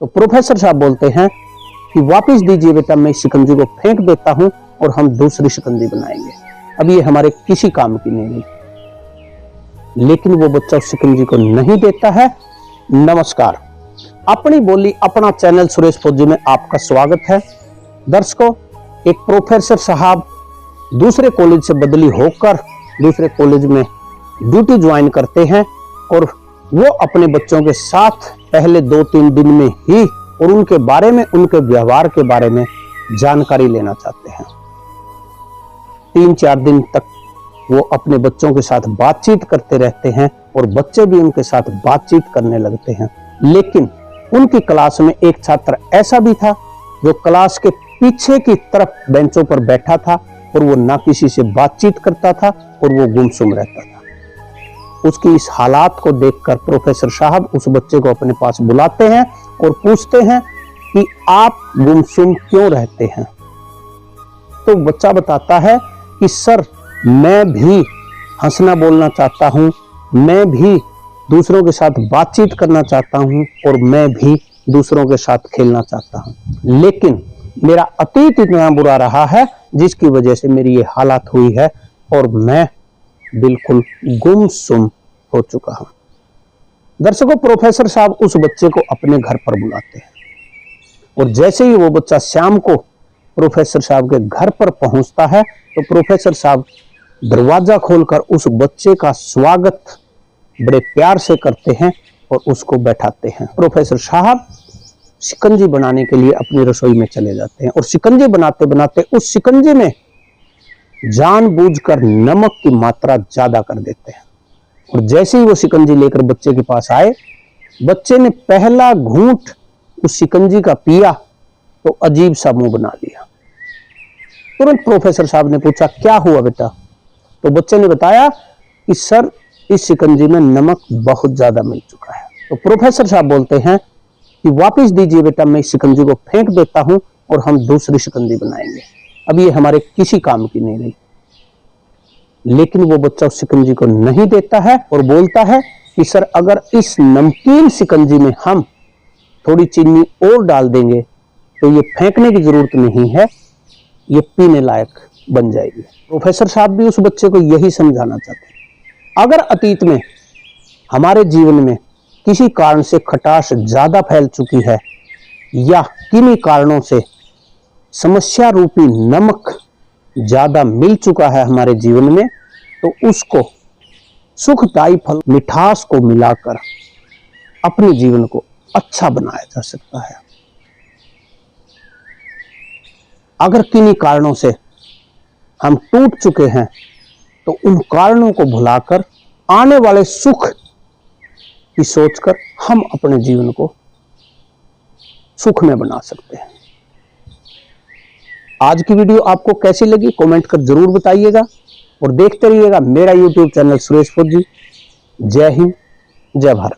तो प्रोफेसर साहब बोलते हैं कि वापस दीजिए बेटा, मैं इस शिकंजी को फेंक देता हूं और हम दूसरी शिकंजी बनाएंगे। अब ये हमारे किसी काम की नहीं रही। लेकिन वो बच्चा उस शिकंजी को नहीं देता है। नमस्कार, अपनी बोली अपना चैनल सुरेश फौजी में आपका स्वागत है। दर्शकों, एक प्रोफेसर साहब दूसरे कॉलेज से बदली होकर दूसरे कॉलेज में ड्यूटी ज्वाइन करते हैं और वो अपने बच्चों के साथ पहले 2-3 दिन में ही और उनके बारे में, उनके व्यवहार के बारे में जानकारी लेना चाहते हैं। 3-4 दिन तक वो अपने बच्चों के साथ बातचीत करते रहते हैं और बच्चे भी उनके साथ बातचीत करने लगते हैं। लेकिन उनकी क्लास में एक छात्र ऐसा भी था जो क्लास के पीछे की तरफ बेंचों पर बैठा था और वो ना किसी से बातचीत करता था और वो गुमसुम रहता था। उसकी इस हालात को देखकर प्रोफेसर साहब उस बच्चे को अपने पास बुलाते हैं और पूछते हैं कि आप गुमसुम क्यों रहते हैं। तो बच्चा बताता है कि सर, मैं भी हंसना बोलना चाहता हूं, मैं भी दूसरों के साथ बातचीत करना चाहता हूं और मैं भी दूसरों के साथ खेलना चाहता हूं, लेकिन मेरा अतीत इतना बुरा रहा है जिसकी वजह से मेरी ये हालत हुई है और मैं बिल्कुल गुमसुम हो चुका हूं। दर्शकों, प्रोफेसर साहब उस बच्चे को अपने घर पर बुलाते हैं और जैसे ही वो बच्चा शाम को प्रोफेसर साहब के घर पर पहुंचता है तो प्रोफेसर साहब दरवाजा खोलकर उस बच्चे का स्वागत बड़े प्यार से करते हैं और उसको बैठाते हैं। प्रोफेसर साहब शिकंजी बनाने के लिए अपनी रसोई में चले जाते हैं और शिकंजी बनाते बनाते उस शिकंजी में जानबूझकर नमक की मात्रा ज्यादा कर देते हैं। और जैसे ही वो शिकंजी लेकर बच्चे के पास आए, बच्चे ने पहला घूंट उस शिकंजी का पिया तो अजीब सा मुंह बना लिया। तुरंत प्रोफेसर साहब ने पूछा, क्या हुआ बेटा? तो बच्चे ने बताया कि सर, इस शिकंजी में नमक बहुत ज्यादा मिल चुका है। तो प्रोफेसर साहब बोलते हैं कि वापस दीजिए बेटा, मैं इस शिकंजी को फेंक देता हूं और हम दूसरी शिकंजी बनाएंगे। अब ये हमारे किसी काम की नहीं रही। लेकिन वो बच्चा उस शिकंजी को नहीं देता है और बोलता है कि सर, अगर इस नमकीन शिकंजी में हम थोड़ी चीनी और डाल देंगे तो ये फेंकने की जरूरत नहीं है, ये पीने लायक बन जाएगी। प्रोफेसर साहब भी उस बच्चे को यही समझाना चाहते हैं। अगर अतीत में हमारे जीवन में किसी कारण से खटास ज्यादा फैल चुकी है या किन्हीं कारणों से समस्या रूपी नमक ज्यादा मिल चुका है हमारे जीवन में, तो उसको सुखदायी फल मिठास को मिलाकर अपने जीवन को अच्छा बनाया जा सकता है। अगर किन्हीं कारणों से हम टूट चुके हैं तो उन कारणों को भुलाकर आने वाले सुख की सोचकर हम अपने जीवन को सुख में बना सकते हैं। आज की वीडियो आपको कैसी लगी कमेंट कर जरूर बताइएगा और देखते रहिएगा मेरा YouTube चैनल सुरेश फौजी। जय हिंद, जय भारत।